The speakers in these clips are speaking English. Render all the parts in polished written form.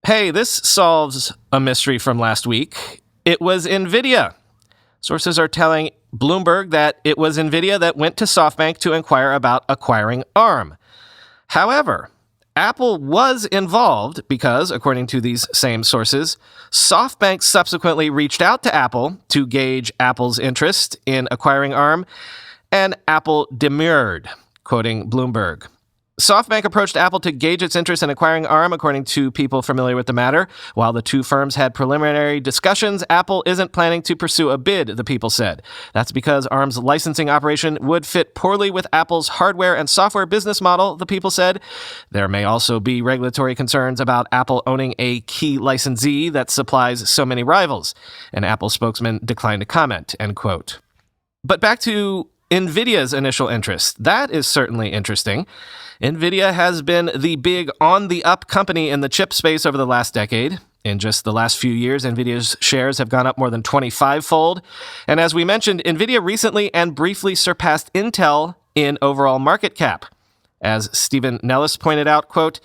Hey, this solves a mystery from last week. It was Nvidia. Sources are telling Bloomberg that it was Nvidia that went to Softbank to inquire about acquiring ARM. However, Apple was involved because, according to these same sources, Softbank subsequently reached out to Apple to gauge Apple's interest in acquiring ARM, and Apple demurred, quoting Bloomberg. Softbank approached Apple to gauge its interest in acquiring ARM, according to people familiar with the matter. While the two firms had preliminary discussions, Apple isn't planning to pursue a bid, the people said. That's because ARM's licensing operation would fit poorly with Apple's hardware and software business model, the people said. There may also be regulatory concerns about Apple owning a key licensee that supplies so many rivals. An Apple spokesman declined to comment, end quote. But back to Nvidia's initial interest. That is certainly interesting. Nvidia has been the big on-the-up company in the chip space over the last decade. In just the last few years, Nvidia's shares have gone up more than 25-fold. And as we mentioned, Nvidia recently and briefly surpassed Intel in overall market cap. As Stephen Nellis pointed out, quote,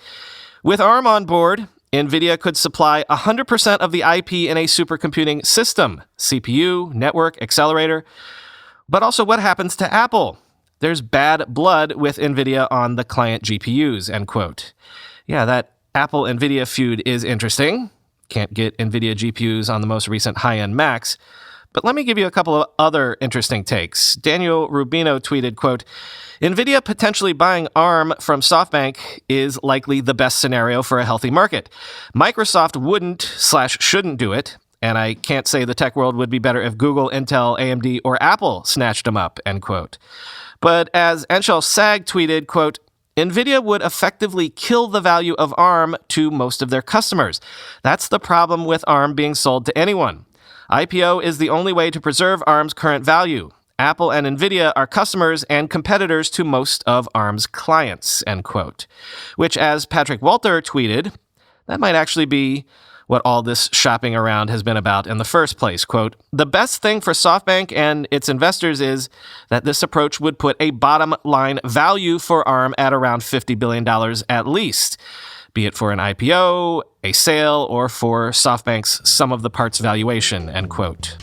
with ARM on board, Nvidia could supply 100% of the IP in a supercomputing system, CPU, network, accelerator. But also, what happens to Apple? There's bad blood with Nvidia on the client GPUs, end quote. Yeah, that Apple-Nvidia feud is interesting. Can't get Nvidia GPUs on the most recent high-end Macs. But let me give you a couple of other interesting takes. Daniel Rubino tweeted, quote, Nvidia potentially buying ARM from SoftBank is likely the best scenario for a healthy market. Microsoft wouldn't/shouldn't do it. And I can't say the tech world would be better if Google, Intel, AMD, or Apple snatched them up, end quote. But as Anshel Sag tweeted, quote, Nvidia would effectively kill the value of ARM to most of their customers. That's the problem with ARM being sold to anyone. IPO is the only way to preserve ARM's current value. Apple and Nvidia are customers and competitors to most of ARM's clients, end quote. Which, as Patrick Walter tweeted, that might actually be what all this shopping around has been about in the first place. Quote, the best thing for SoftBank and its investors is that this approach would put a bottom line value for ARM at around $50 billion at least, be it for an IPO, a sale, or for SoftBank's sum of the parts valuation, end quote.